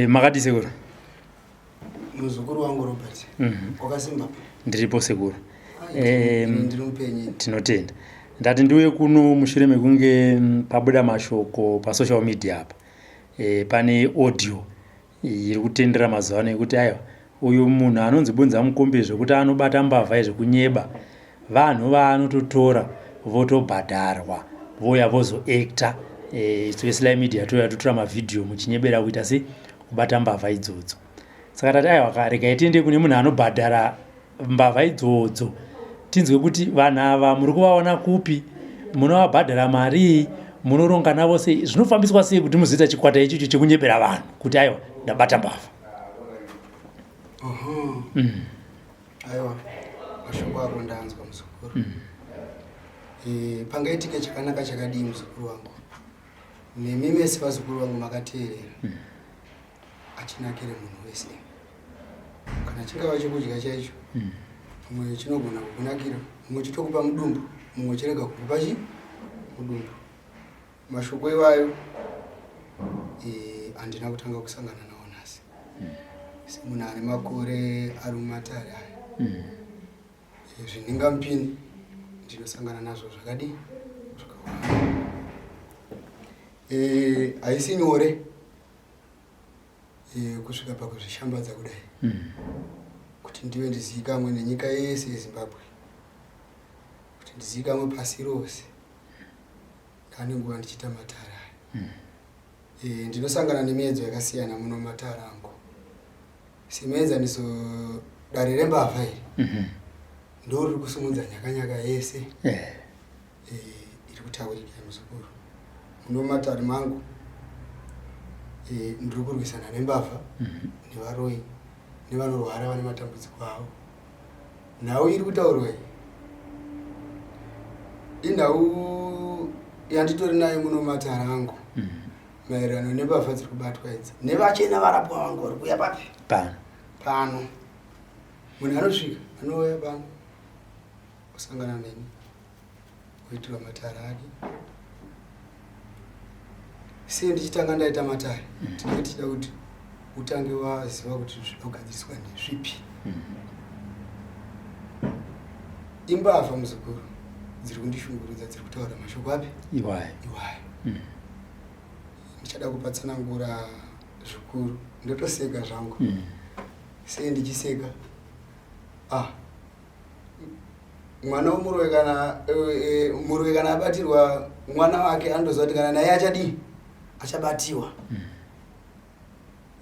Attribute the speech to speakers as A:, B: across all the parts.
A: Makati Sekuru.
B: Muzukuru wangu Robert. Wakasimba.
A: Ndiripo Sekuru. Tinotenda. Ndati ndiwe kuno mushure mekunge pabuda mashoko pa social media apa. Pane audio iri kutendera mazuva ano ekuti aiwa uyu munhu anonzi Bunzamukombe zvekuti anobata mbavha zvekunyeba vanhu vaanototora votobhadharwa voya vozoacta Sly Media totora mavidhiyo muchinyebera kuita se kubata mbavha idzodzo. Saka tati aiwa kareka tiende kune munhu anobhadhara mbavha idzodzo tinzwe kuti vanhu ava muri kuvaona kupi, munovabhadhara mari, munoronga navo sei, zvinofambiswa sei kuti muzoita chikwata ichocho chekunyebera vanhu kuti aiwa ndabata mbavha.
B: Aiwa mashoko ako ndanzwa muzukuru. Pangaitike chakanaka chakadii muzukuru wangu, nemi mese vazukuru vangu makateerera achinakire munhu wese. Kana chingava chekudya chaicho mumwe chinogona kukunakira, mumwe chitokupa mudumbu, mumwe chirega kukupa mudumbu. Mashoko iwayo handina kutanga kusangana nawo nhasi. Munhu ane makore ari mumatare aya zviningamupini ndinosangana nazvo zvakadii zvakawanda. Haisi nyore kusvika pakuzvishambadza kudai kuti ndive ndizivikamwe nenyika yese yeZimbabwe, kuti ndizivikamwe pasi rose. Ndane nguva ndichiita matare aya. Ndinosangana nemiedzo yakasiyana muno matare angu. Semedzaniso dare rembavha iri ndori kusumudza nyakanyaka yese iri kutaurika muzukuru. Muno matare mangu ndiri kurwisana nembavha nevaroi nevanorwara vane matambudziko avo. Nhau iri kutaurwa inhau yanditori nayo muno matare angu maererano nembavha dziri kubatwa idzi. Nevachena varapwa vangu vari kuuya papi pano. Munhu anosvika anouya pano kusangana neni oitirwa matare ake. Sei ndichitanga ndaita matare tinenge tichida kuti utange waziva kuti zvinogadziriswa ndezvipi. Imbavha muzukuru dziri kundishungurudza, dziri kutaura mashoko api iwayo. Ndichada kupatsanangura zvikuru, ndotoseka zvangu. Sei ndichiseka? Mwana womurwe kana abatirwa mwana wake andozva kuti kana naye achadii achabatiwa.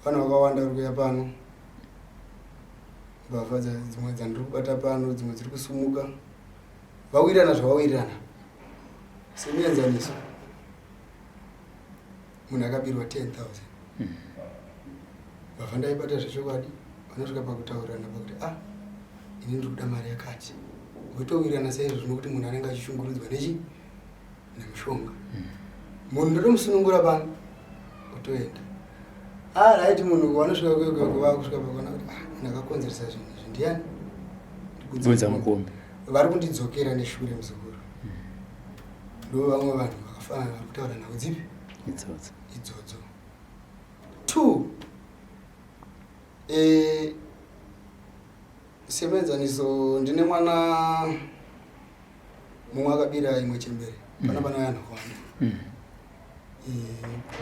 B: Vanhu vakawanda vari kuuya pano, mbavha dzimwe dzandiri kubata pano, dzimwe dziri kusumuka, vawirirana zvavawirirana semienzaniso. Munhu akabirwa 10,000 mbavha ndaibata zvechokwadi. Vanosvika pakutaurirana pakuti ini ndiri kuda mari yakati, votowirirana saizvo zvinokuti munhu anenge achishungurudzwa nemushonga. Munhu ndotomusunungura pano otoenda. Raiti munhu wanosvika kwekoko vakusvika pakuona kuti ndakakonzeresa zvinhu izvi ndiani?
A: Bunzamukombe.
B: Vari kundidzokera neshure muzukuru. Ndo vamwe vanhu vakafanana vari kutaura nhau dzipi idzodzo. 2 semedzaniso ndine mwana mumwe akabira imwe chembere pana vanhu vakawanda.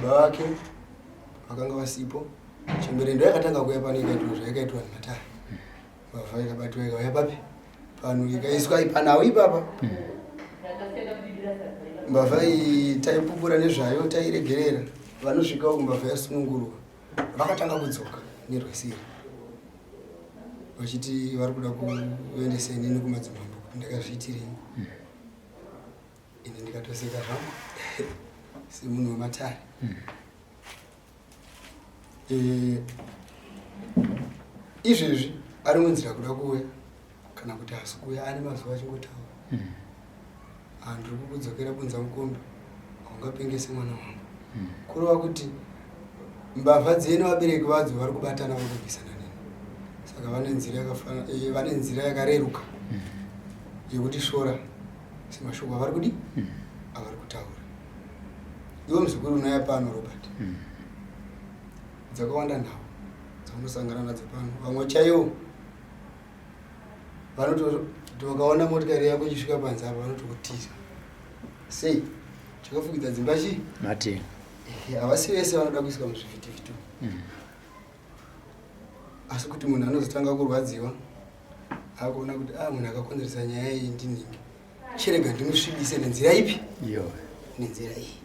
B: Baba vake vakanga vasipo. Chembere ndo yakatanga kuuya pano ikaitwa zvaikaitwa nematare. Mbavha ikabatwa ikauya papi pano ikaiswa ipanawo ipapa. Mbavha iyi taipupura nezvayo tairegerera. Vanosvikawo kumbavha yasunungurwa vakatanga kudzoka nerwesiri vachiti vari kuda kuendesa inini kumadzimambo kuti ndakazviitirei. Ini ndikatoseka zvangu semunhu wematare. Izvezvi ari munzira kuda kuuya kana kuti hasi kuuya, ane mazuva achingotaura. Ndiri kukudzokera Bunzamukombe, haungapengese mwana wangu. Kureva kuti mbavha dzene vabereki vadzo vari kubatana vakurwisana neni. Saka vane nzira yakareruka yekuti shora semashoko avari kudii avari kutaura. Iwe muzukuru unouya pano Robert, dzakawanda nhau dzaunosangana nadzo pano. Vamwe chaiwo vakaona motikari yako ichisvika panze apa vanotokutiza sei chakafukidza dzimba chii
A: mati
B: havasi vese vanoda kuiswa muzvivhitivhiti asi kuti munhu anozotanga kurwadziwa akuona kuti munhu akakonzeresa nyaya iyi ndinhingi chirega ndimusvibise nenzira ipi nenzira iyi.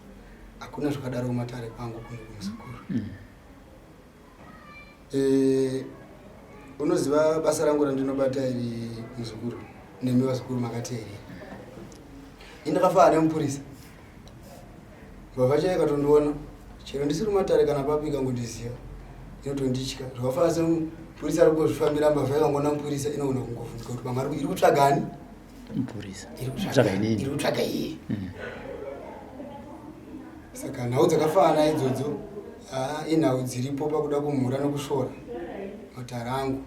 B: Hakuna zvakadaro kumatare kwangu kuno kumusukuru. Unoziva basa rangu randinobata iri muzukuru nemi vazukuru makateerera. Indakafanana nemupurisa. Mbavha chaiye katondiona chero ndisiri kumatare kana papi ikangondiziva inotonditya. Zvakafanana semupurisa ari kuzvifambira mbavha ikangona mupurisa inogona kungovhunzika kuti pamwe iri kutsvagani
A: mupurisa
B: iri kutsvaga iye. Saka nhau dzakafanana idzodzo inhau dziripo pakuda kumhura nokushora matare angu.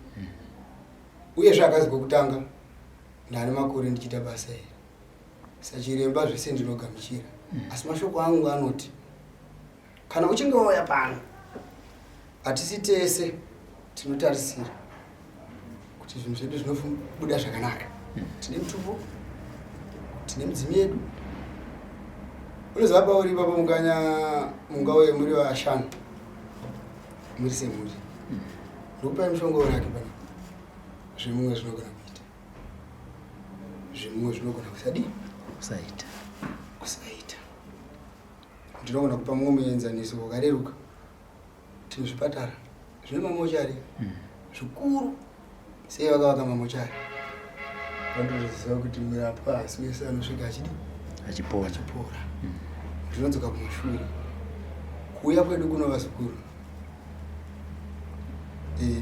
B: Uyezve akazwa kutanga ndane makore ndichiita basa iri. Sachiremba zvese ndinogamuchira. Asi mashoko angu anoti kana uchinge wauya pano hatisi tese tinotarisira kuti zvinhu zvedu zvinobuda zvakanaka. Tine mutupo, tine midzimu yedu. Unoziva pauri ipapo mungauye muri vashanu muri semuri ndikupai mushonga urake pana zvimwe zvinogona kuita zvimwe zvinogona kusaita. Ndinogona kupa mumwe muenzaniso wakareruka kuti muzvipatara zvine mamochari zvikuru sei vakavaka mamochari vandoziva kuti murapwa asi wese anosvika achipora. Ndinodzoka kumashure kuuya kwedu kuno vazukuru.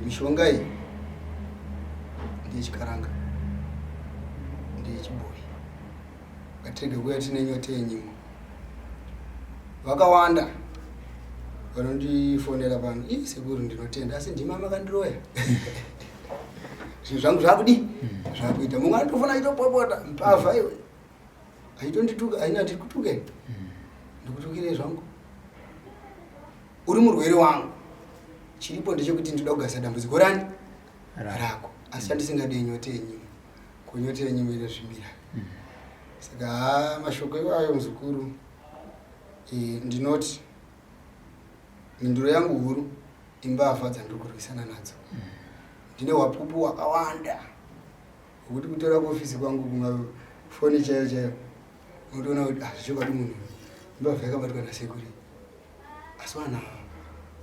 B: Mishonga iyi ndeyechikaranga ndeyechibhoyi. Katirege kuuya tine nyote yenyimo vakawanda vanondifonera pano sekuru ndinotenda asi ndima makandiroya zvinhu zvangu zvakudi zvakuita. Mumwe anotofona achitopopota Mbavha iwe aitondituka haina ndikutuke ndikutukire zvangu uri murwere wangu. Chiripo ndechekuti ndinoda kugasa dambudziko rako asi handisingade nyote yenyimo kunyote yenyimo inozvimira. Saka mashoko iwayo muzukuru ndinoti minduro yangu huru imbavha dzandirikurwisana nadzo. Ndine wapupu hwakawanda hwokuti kutora kuofisi kwangu kumafoni chaiyo unotoona kuti zvichokwadi munhu Mbavha yakabatwa nasekuru. Asi vanhu ava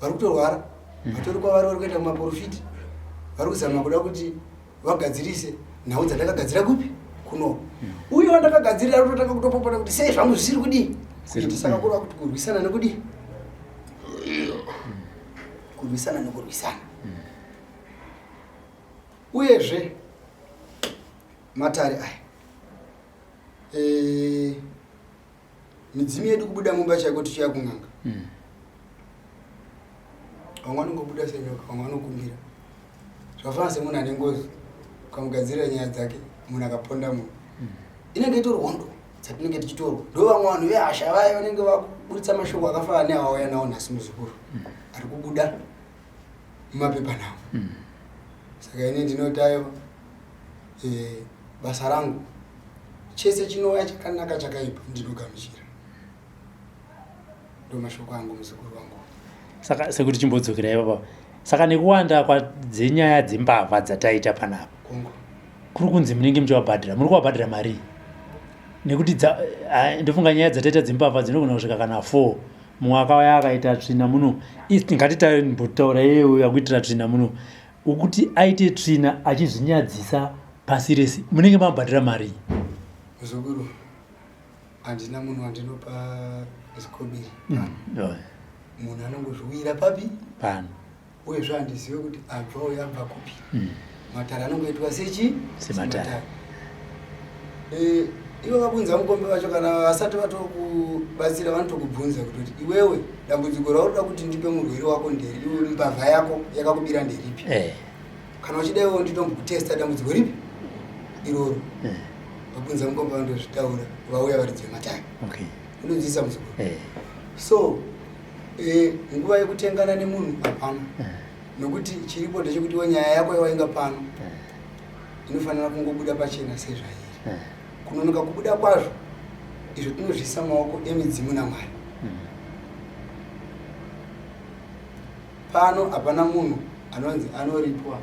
B: vari kutorwara vatori kwavari vari kuenda kumaprofiti vari kuzama kuda kuti vagadzirise nhau dzandakagadzira kupi kuno. Uye wandakagadzirira ari kutotanga kutopopota kuti sei zvangu zvisiri kudii kuiti. Saka kurwa kuti kurwisana nekudii kurwisana nekurwisana. Uyezve matare aya midzimu yedu kubuda mumba chaiko tichiya kung'anga. Vamwe vanongobuda senyoka, vamwe vanokumbira. Zvakafanana semunhu ane ngozi ukamugadzirira nyaya dzake munhu akaponda munhu inenge itori hondo dzatinenge tichitorwa. Ndo vamwe vanhu vehasha vaya vanenge vakuburitsa mashoko akafanana neawauya nawo nhasi muzukuru ari kubuda mumapepa nawo. Saka ine ndinotayo basa rangu chese chinouya chakanaka chakaipa ndinogamuchira. Ndo mashoko angu muzukuru wangu.
A: Saka sekuti chimbodzokera ipapo. Saka nekuwanda kwadzenyaya dzembavha dzataita panapa kuri kunzi munenge muchivabhadhira, muri kuvabhadhira mari nekuti ndofunga nyaya dzataita dzembavha dzinogona kusvika kana 4. Mumwe akauya akaita tsvina muno ngatitaura iye akuitira tsvina muno ukuti aite tsvina achizvinyadzisa pasi rese munenge mabhadhira mari.
B: Muzukuru handina munhu wandinopa zikobiri munhu anongozviwira papi
A: pano
B: uyezve handizive kuti abva uye abva kupi. Matare anongoitwa sematare. Ivo vabunzamukombe vacho kana vasati vatokubatsira vanotokubvunza kuti iwewe dambudziko raunoda kuti ndipe murwere wako nderi, iwe mbavha yako yakakubira nderipi. Kana uchida iwewo nditombokutesta dambudziko ripi iroro. Vabunzamukombe vanotozvitaura vauya varidze matare. Unodzidzisa muzukuru. So nguva yekutengana nemunhu hapana nokuti chiripo ndechekuti nyaya yako yawainga pano inofanira kungobuda pachena sezvairi kunonoka kubuda kwazvo izvo tinozvisa maoko emidzimu naMwari. Pano hapana munhu anonzi anoripwa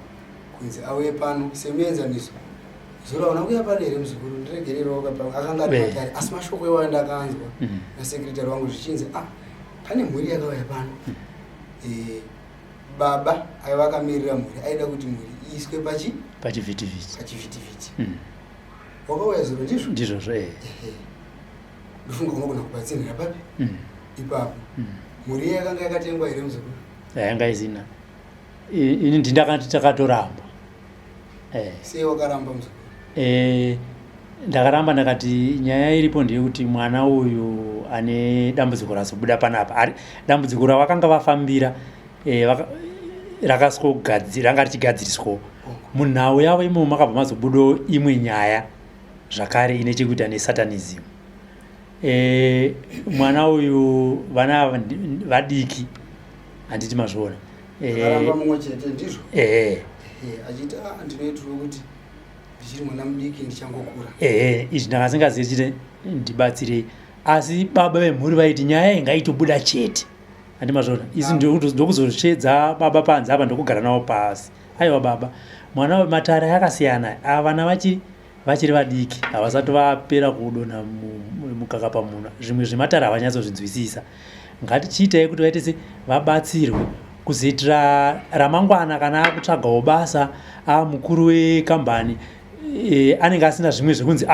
B: kunzi auye pano semuenzaniso zura una kuya pano here muzukuru ndiregererewo akanga ari matare asi mashoko ewanda akanzwa nasekretari wangu zvichinzi pane mhuri yakauya pano baba aiva akamirira mhuri aida kuti mhuri iiswe pachivhitivhiti wakauya zuro ndizvo ndofunga unogona kubatsinira papi ipapo mhuri yakanga yakatengwa here muzukuru
A: yanga isina ini ndakati takatoramba
B: sei wakaramba muzukuru
A: ndakaramba ndakati nyaya iripo ndeyekuti mwana uyu ane dambudziko razobuda panapa dambudziko ravakanga vafambira ranga richigadziriswawo munhau yavo imomo makabva mazobudawo imwe nyaya zvakare ine chekuita nesatanism. Mwana uyu vana vadiki handiti mazviona
B: akaramba mumwe chete ndizvo achiti ndinoitiro kuti ndichiri mwana mudiki ndichangokura
A: izvi ndakasingazivi chite ndibatsirei asi baba vemhuri vaiti nyaya ingaitobuda chete handi mazviona isi ndokuzosvedza baba panze apa ndokugara navo pasi aiwa baba mwana wematare akasiyana avana vachiri vadiki havasati vapera kudonha mukaka pamunhu zvimwe zvematare havanyatsozvinzwisisa ngatichiitai kuti vaitese vabatsirwe kuzoitira ramangwana kana akutsvagawo basa mukuru wekambani anenge asina zvimwe zvekunzi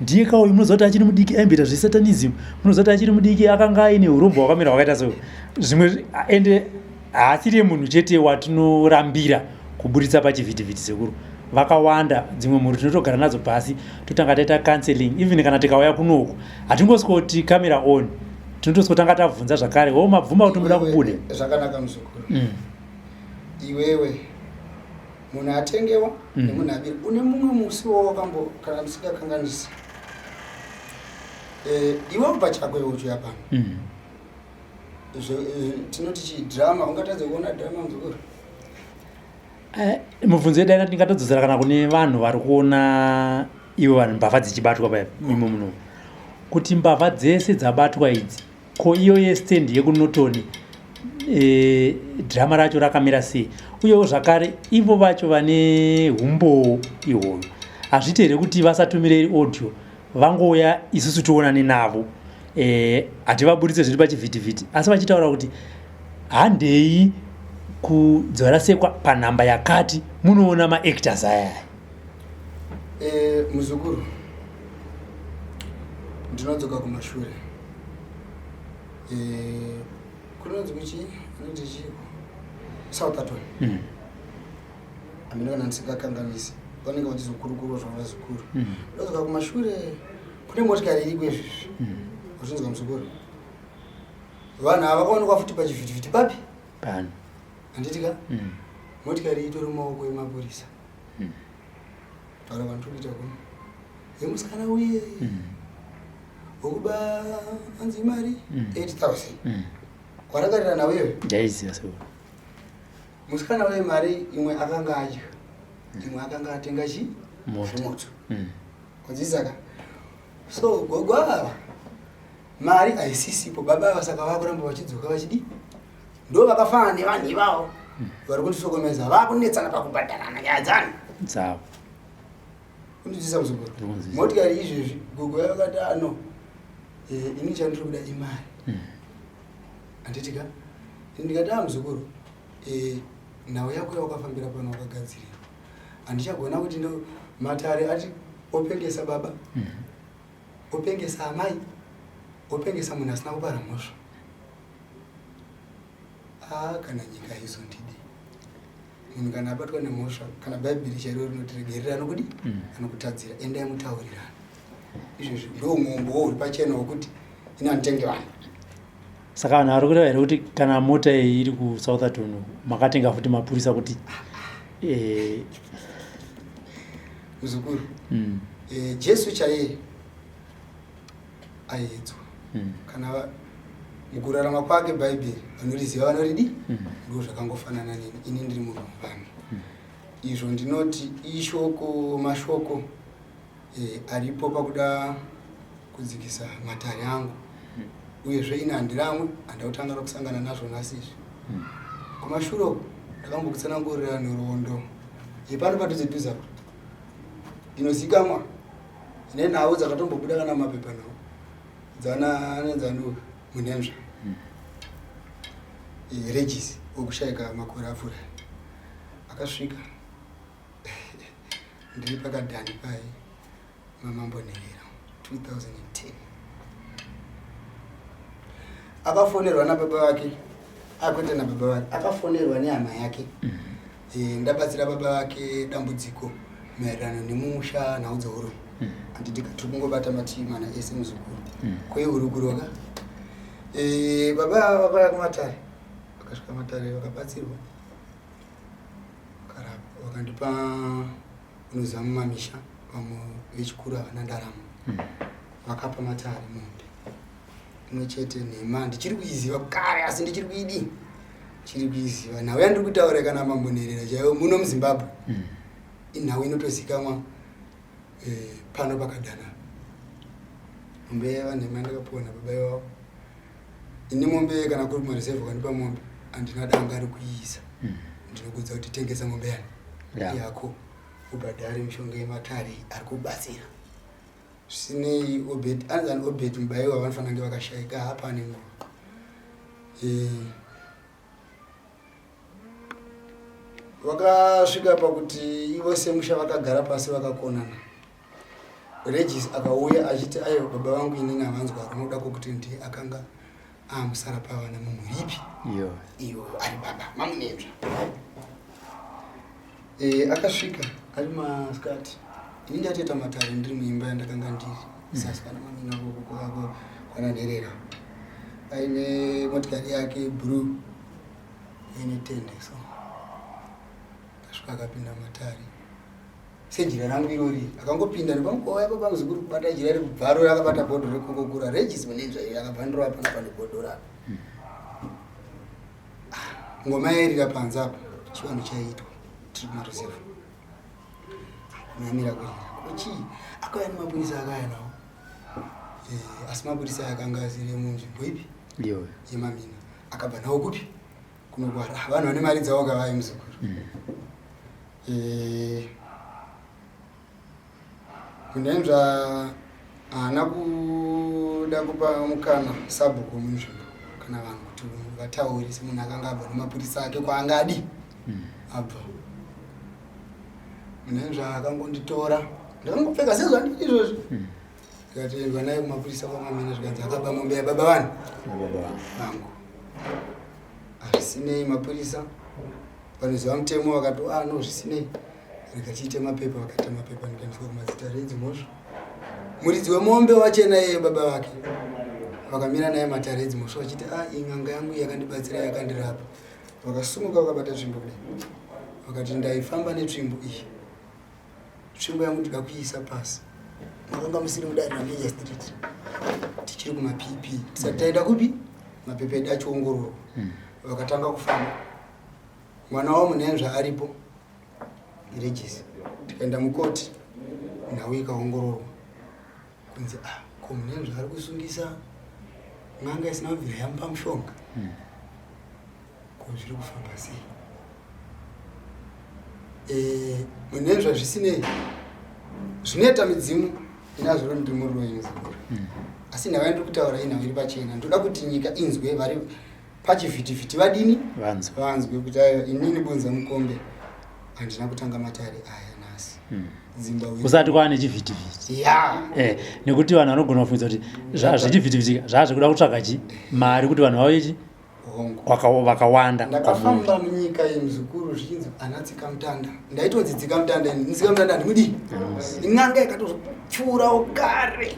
A: ndiye kauyu munozoti achiri mudiki aimboita zvesatanism munozoti achiri mudiki akanga aine urombo hwakamira hwakaita so zvimwe ende haasiri munhu chete watinorambira kuburitsa pachivhitivhiti sekuru vakawanda dzimwe mhuri tinotogara nadzo pasi totanga taita counseling even kana tikauya kunoku hatingoswoti camera on tinotoswotanga tabvunza zvakare mabvuma kuti muda kubuda
B: zvakanaka muzukuru iwewe munhu atengewa nemunhu abiri une mumwe musi wawakambo kana ndisingakanganisi iwewo pachako iwe uchiuya pano tinoti chidhirama ungatadze kuona dhirama muzukuru
A: mubvunzo yedu ainati ndingatodzosera kana kune vanhu vari kuona ivo vanhu mbavha dzichibatwa paimo muno kuti mbavha dzese dzabatwa idzi ko iyo yestendi yekunotoni dhirama racho rakamira sei uyewo zvakare ivo vacho vane umbowo ihwoyo hazviti here kuti vasatumire audio vangouya isusu tionane navo hativaburitse zviri pachivhitivhiti asi vachitaura kuti handei kudzora sekwa panhamba yakati munoona maactors ayaya
B: muzukuru ndinodzoka kumashure kunonzi kuchi anoti chiko South Aton amene kana ndisingakanganisi vanenge vachizokurukuru zvavazukuru ndodzoka kumashure kune motikari iriko izvizvi wazvinzwa muzukuru vanhu havakaonekwa futi pachivhitivhiti papi
A: pano
B: handitika motikari itori mumaoko emapurisa taura vanhu tokuita kuno yemusikana uye wokuba anzi mari 8,000 warakarira nawo iwe
A: ndaiziva so
B: musikana uye mari imwe akanga adya imwe akanga atenga zvimoto kunzisaka so gogo ava mari haisisipo baba ava saka vakuramba vachidzoka vachidi ndo vakafanana nevanhu ivavo vari kundisokomeza vakunetsana pakubhadharana nyaya dzani
A: Dzavo
B: kundidzisa muzukuru motikari izvezvi gogo yakati ano ini chandiri kuda imari handitika ndikati muzukuru nhau yako yawakafambira pano wakagadzirirwa handichagona kuti ndo matare ati opengesa baba opengesa amai opengesa munhu asina kupara mhosva kana nyika izondidi munhu kana abatwa nemhosva kana bhaibheri chairo rinotiregerera anokudi anokutadzira endai mutaurirana izvozvo ndo mwombo uri pachena wokuti ina nditenge vanhu
A: saka vanhu vari kureva here kuti kana mota iyi iri kuSouth Aton makatenga futi mapurisa kuti
B: muzukuru Jesu chaiye aiedzwa kana mukurarama kwake bhaibheri vanoriziva vanoridi ndo zvakangofanana neni ini ndiri munhu mupamhi izvo ndinoti ishoko mashoko aripo pakuda kudzikisa matare angu uyezve ine handiramwe handautanga nokusangana nazvo nasizvi kumashuro ndakambokutsanangurira nerondo pano padhuze dhuze apo inozikamwa ine nhau dzakatombobuda kana mapepa nhau dzanenzanu munemzva regis wokushayika makore apfuura akasvika ndiri pakadhani pai mamambonherera 2010 akafonerwa nababa vake akwete nababa vake akafonerwa nehama yake ndabatsira baba vake dambudziko maererano nemusha nhau dzeurwi handidika tiri kungobata matimana ese muzukuru kweurukuru waka baba vakaya kumatare vakasvika matare vakabatsirwa vakarapa vakandipa unozamu mamisha vamwe vechikuru havana ndaramo vakapa matare mombe imwe chete NeHama ndichiri kuiziva kare asi ndichiri kuidi chiri kuiziva nhau yandiri kutaura kana mambonerera chaivo muno muZimbabwe inhau inotozikamwa pano pakadhana mombe yaiva NeHama ndakapiwa nababa ivavo ini mombe kana kuri kumareserve kanipa mombe handina danga rekuiisa ndinokudza kuti tengesa mombe yani yako ubhadhare mishonga yematare ari kubatsira zvisinei obet anzani obet mubaiwa vanofanira kunge vakashayika hapane nguva vakasvika pakuti ivo semusha vakagara pasi vakakonana regis akauya achiti aiwa baba vangu inini havanzwa runoda kwokuti ndiye akanga amusara pavana mumuripi iyo ari baba mamunenzva akasvika ari masikati ini ndateta matare ndiri muimba yandakanga ndiri sasikana mamina kwananherera aine motikari yake blue ine tende so akasvika akapinda matare sejira rangu irori akangopinda nepamukova yapo pamuzukuru kubata jira riri kubvaro akabata bhodho rekokokura regis munenzva iri akabhandira pana pane bhodho rapo ngoma yairira panze apa chivanhu chaiitwa tiri kumareserve kumamira kurira kuchi akauya nemapurisa akaya nawo asi mapurisa akanga asiri munzvimbo ipi yemamina akabva nawo kupi kunokwara vanhu vane mari dzavo kavai muzukuru kunenzva haana kuda kupa mukana sabhuku munzvimbo kana vanhu kuti vataure semunhu akanga abva nemapurisa ake kwaangadi abva munenzva akangonditora ndakangopfeka sezvandii izvozvi ndikatoendwa naye kumapurisa kwamamina zvikanzi akaba mombe yababa vanhu vangu hazvisinei mapurisa vanoziva mutemo vakati no zvisinei rikachiite mapepa vakaita mapepa ndikaendeswa kumazita redzimhosva muridzi wemombe wachena yeye baba vake vakamira naye matare edzimhosva vachiti ing'anga yangu yakandibatsira yakandirapa vakasumuka vakabata tsvimbo kudai vakati ndaifamba netsvimbo iyi tsvimbo yangu ndikakuisa pasi makanga musiri mudari naMajor Street tichiri kumapp tisati taenda kupi mapepa edu achiongororwa vakatanga kufamba mwana wamunenzva aripo regis tikaenda mukoti nhau ikaongororwa kunzi ko munenzva ari kusungisa n'anga isina kubvira yamupa mushonga ko zviri kufamba sei munenzva zvisinei zvinoita midzimu inazvoro ndiri muri wenzikuru asi nhau yandiri kutaura inhau iri pachena ndoda kuti nyika inzwe vari pachivhitivhiti vadini vanzwe kuti ayo inini Bunzamukombe handina kutanga matare aya nasi Zimbabwe
A: usati kwane chivhitivhiti nekuti vanhu vanogona kufunza kuti zvechivhitivhiti zvazvekuda kutsvaka mari kuti vanhu vauyechi vakawanda.
B: Ndakafamba munyika yemuzukuru zvichinzi anatsika mutanda. Ndaitodzi tsika mutanda ntsika mutanda ndimudi. Inganga yakatopfuura ukare.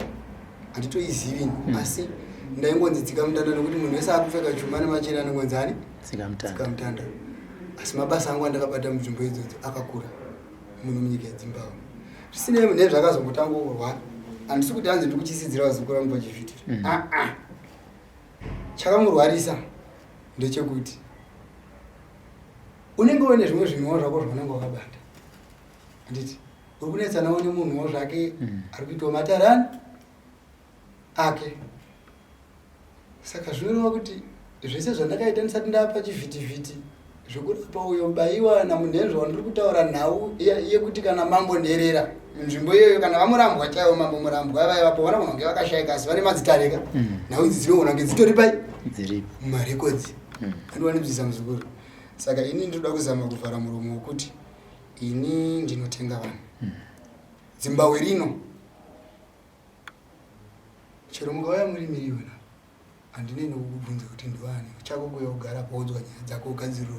B: Anditoizivi asi ndaingonzi tsika mutanda nokuti munhu wese akupfeka chuma nemachena anongonzani tsika mutanda. Asi mabasa angu andakabata munzvimbo idzodzo akakura muno munyika yeZimbabwe. Zvisinei munhu zvakazongotangorwa. Handisi kuti hanzi ndikuchisidzira vazukuru vangu pachivhiti. chakamurwarisa ndechekuti unenge une zvimwe zvinhuwa zvako zvaunenge wakabata handiti uri kunetsanawo nemunhuwo zvake ari kuitawo matarani ake. Saka zvinoreva kuti zvese zvandakaita ndisati ndapa chivhitivhiti zvokurapa uyo mubayiwa namunhenzvo wandiri kutaura nhau yekuti kana mambo nherera nzvimbo iyoyo kana vamurambwa chaivo mambo murambwa vaivapo vana kunge vakashayika asi vane madzitareka nhau idzi dzinoona kunge dzitori pai mumarekodzi andiwanibvisa muzukuru. Saka ini ndinoda kuzama kuvhara muromo wekuti ini ndinotenga vanhu Zimbabwe rino chero mukauya muri miriyoni handinei nokukubvunza kuti ndiwani chako kuuya kugara paudzwa nyaya dzako ugadzirwa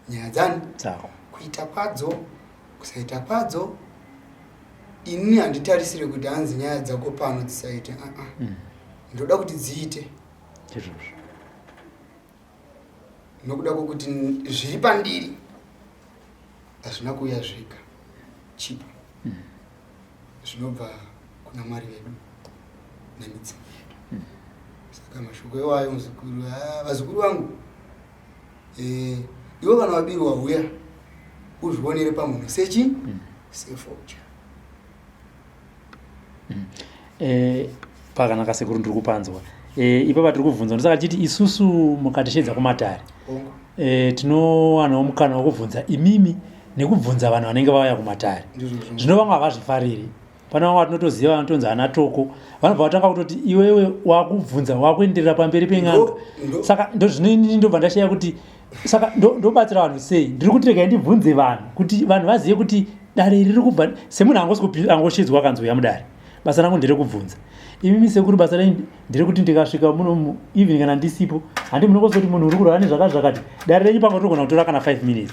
B: nyaya dzani kuita kwadzo kusaita kwadzo. Ini handitarisire kuti hanzi nyaya dzako pano dzisaite ndoda kuti dziite nokuda kwokuti zviri pandiri hazvina kuuya zvega chipa zvinobva kuna Mwari vedu nemidzimu yedu. Saka mashoko iwayo muzukuru vazukuru vangu ivo kana wabirwa uya uzvionere pamunhu sechi sefocha.
A: Pakanaka Sekuru ndiri kupanzwa ipapa tiri kubvunza ndosaka chiti isusu mukatishedza kumatare tinowanawo mukana wokubvunza imimi nekubvunza vanhu vanenge vauya kumatare. Zvino vamwe havazvifariri. Pana vamwevatinotoziva vanotonzi ana toko vanobva vatanga kutoti iwewe wakubvunza wakuenderera pamberi peng'anga. Saka ndozvino ndobva ndashaya kuti saka ndobatsira vanhu sei ndiri kuti regai ndibvunze vanhu kuti vanhu vazive kuti dare riri kubva semunhu angoshidzwa akanzouya mudare. Basa rangu ndere kubvunza. Imimi Sekuru basa rangu ndere kuti ndikasvika muno even kana ndisipo handi munokuzoti munhu uri kurwara nezvakati dare renyu pamwe togona kutora kana 5 minutes.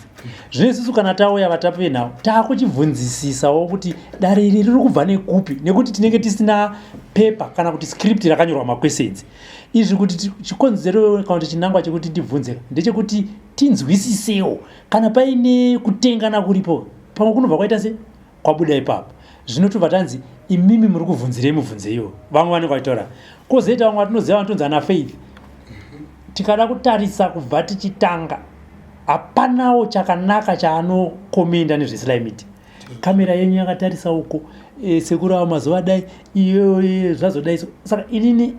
A: Zvino isusu kana tauya vatape nawo takuchibvunzisisawo kuti dare iri riri kubva nekupi nekuti tinenge tisina pepa kana kuti script rakanyorwa maquestions. Izvi kuti chikonzero kana kuti chinangwa chekuti ndibvunze ndechekuti tinzwisisewo kana paine kutengana kuripo pamwe kunobva kwaita se kwabuda ipapo. Zvino tobva tanzi imimi muri kubvunzirei mubvunzeiwo vamwe vanenge vachitaura kozoita vamwe vatinoziva vanotonzi ana Faith. Tikada kutarisa kubva tichitanga hapanawo chakanaka chaanokomenda nezveSly Media. Kamera yenyu yakatarisa uko Sekuru ava mazuva dai iyo zvazodai. Saka inini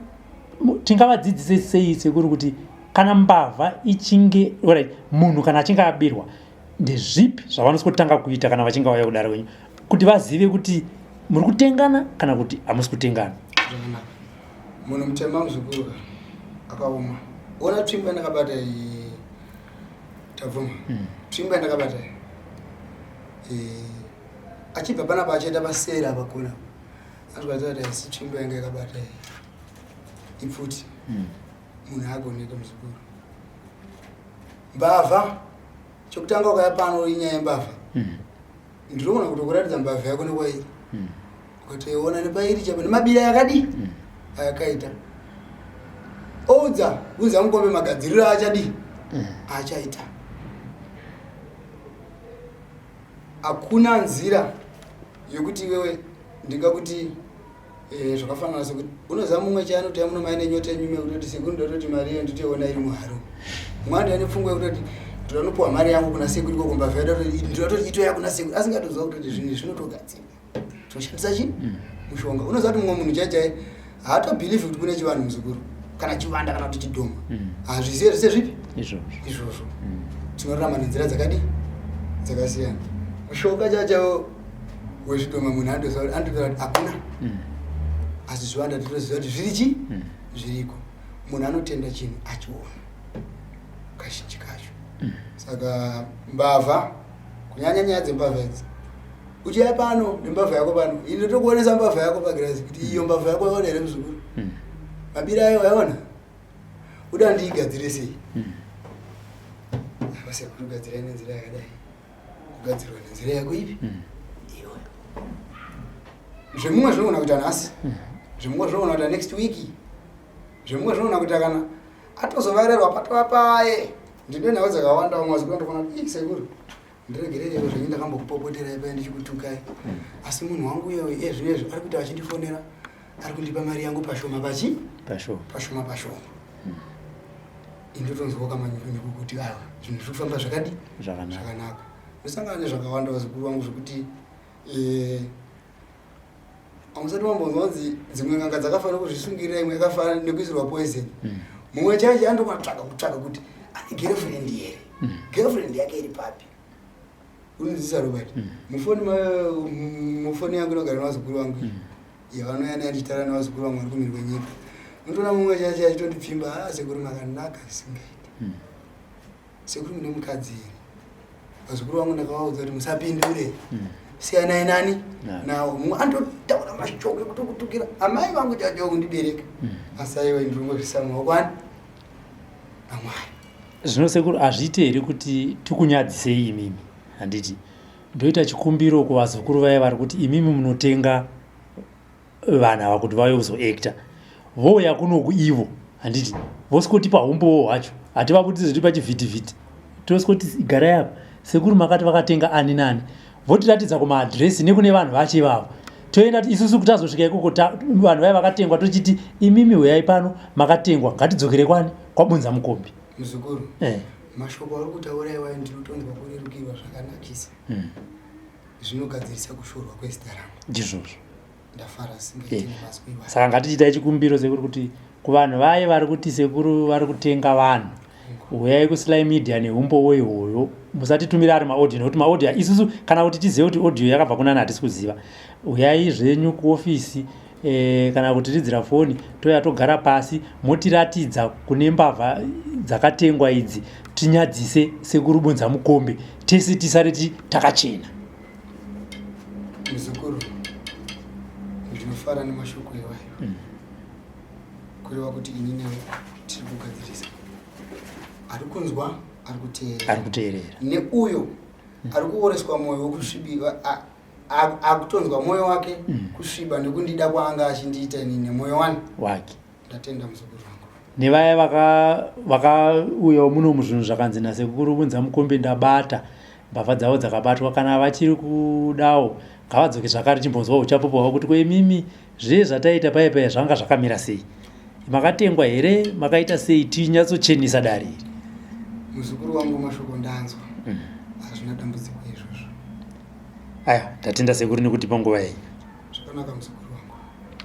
A: tingavadzidzise sei Sekuru kuti kana mbavha ichinge munhu kana achinge abirwa ndezvipi zvavanosotanga kuita kana vachinge vauya kudare wenyu kuti vazive kuti muri kutengana kana kuti hamusi kutengana.
B: Munhu mutema muzukuru akaoma ona tsvimbo yandakabata tabvuma tsvimbo yandakabata achibva panapa achienda pasera pakona azvikataa isi tsvimbo yanga yakabata ipfuti munhu agoneka muzukuru. Mbavha chokutanga ukaya pano inyaya yembavha ndinoona kuti ukuratidza mbavha yako nekwairi ukatoiona nepairi chapa nemabira yakadi ayakaita oudza Bunzamukombe magadziriro achadi achaita. Hakuna nzira yokuti iwewe ndingakuti zvakafanana sekuti unoziva mumwe chaanoti muno maine nyota yenyume kutoti Sekuru ndototi mari iyo nditoiona iri muharo mwanda ane pfungwa yekutoti ndinopuwa mari yangu kuna Sekuru iko kumbavha ndinototi itoya kuna Sekuru asingatoziva kutoti zvinhu zvinotogadzirwa toshandisa chii mushonga. Unoziva kuti mumwe munhu chaichaye haatobhilievhi kuti kune chivanhu muzukuru kana chivanda kana kuti chidhoma hazvisiye zvese zvipi izvozvo tinorarama nenzira dzakadi dzakasiyana. Mushonga chaichawo wezvidhoma munhu andoziva kuti hakuna asi zvivanda tinoziva kuti zviri chii zviriko. Munhu anotenda chinhu achiona kazhinji kacho. Saka mbavha kunyanya nyaya dzembavha idzi uchiya pano nembavha yako pano ini tokuonesa mbavha yako pagirazi kuti iyo mbavha yako yaona here muzukuru mabira ayo yaona uda ndiigadzire sei Sekuru kugadzira nenzira yakadai kugadzirwa nenzira yako ipi iyoyo. Zvimwe zvinoona kuita nhasi zvimwe zvinoona kuita next week zvimwe zvinoona kuita kana atozovarerwa patova paye ndindo nhau dzakawanda vamwe vazikuona tofana kuti Sekuru ndiregerereko zvenyu ndakambokupopoterai paye ndichikutukai asi munhu wangu iyoyo zvinezvi ari kuita vachindifonera ari kundipa mari yangu pashoma pashoma indotonzwa kamanyuku kuti awa zvinhu zviri kufamba zvakadi
A: zvakanaka.
B: Ndosangana nezvakawanda vazukuru vangu zvokuti hamusati wambonzwa kunzi dzimwe n'anga dzakafanira kuzvisungirira imwe yakafanira nekuisirwa poison. Mumwe chacho andomatsvaka kutsvaka kuti ane girlfriend here, girlfriend yake iri papi, unodzidzisa Robert. Mufoni yangu inogara nevazukuru vangu yavanoyana yanditaura nevazukuru vangu vari kumhiri kwenyika. Undoona mumwe chacho achitondipfimba, Sekuru makanaka zvisingaiti, Sekuru mune mukadzi here. Vazukuru vangu ndakavaudza kuti musapindure, siyanai nani nawo. Mumwe andotaura mashoko ekutokutukira amai vangu chacho kundibereka, asi aiwa ndinongozvisa mumaoko ani aMwari.
A: Zvino Sekuru hazviite here kuti tikunyadzisei imimi? Handiti ndoita chikumbiro kuvazukuru vaya vari kuti imimi munotenga vanhu ava kuti vauye kuzoacta, vouya kunoku ivo, handiti vosikotipa umbowo hwacho, hativabudisi zviri pachivhitivhiti, tosikoti garai apa. Sekuru makati vakatenga ani nani, votiratidza kumaadhiresi nekune vanhu vacho ivavo. Toenda isusu kuti azosvika ikoko vanhu vaya vakatengwa tochiti imimi huyai pano makatengwa, ngatidzokere kwani? Kwabunzamukombe.
B: Muzukuru, mashoko ari kutaura iwayo ndinotonzwa kurerukirwa zvakanakisa. Zvinogadzirisa kushorwa kwezita rangu.
A: Ndizvozvo.
B: Ndafara singaitini pasi peiwayo.
A: Saka ngatichiitai chikumbiro Sekuru kuti kuvanhu vaye vari kuti Sekuru vari kutenga vanhu, uyai kuSly Media neumbowo ihoyo, musatitumira ari maaudio nekuti maaudio isusu kana kuti tizive kuti audio yakabva kunani hatisi kuziva. Uyai zvenyu kuofisi kana kutiridzira foni, toya togara pasi motiratidza kune mbavha dzakatengwa idzi, tinyadzise Sekuru Bunzamukombe, tese tisareti takachena.
B: Muzukuru, ndinofara nemashoko iwayo, kureva kuti inini tiri kugadzirisa. Ari kunzwa, ari kuteerera. Neuyo ari kuoreswa mwoyo wokusviba, akutonzwa mwoyo wake kusviba nekundida kwaanga achindiita inini mwoyo wake. Ndatenda muzukuru wangu.
A: Nevaya vakauyawo muno muzvinhu zvakanzi naSekuru Bunzamukombe ndabata, mbavha dzavo dzakabatwa, kana vachiri kudawo ngavadzoke zvakare timbonzwawo uchapopo hwavo kuti kwemimi zvezvataita paya zvanga zvakamira sei, makatengwa here, makaita sei, tinyatsochenesa dare iri.
B: Muzukuru wangu mashoko ndanzwa, hazvina dambudziko izvozvo.
A: Aya, ndatenda Sekuru nekuti panguva iyi.
B: Zvakanaka muzukuru.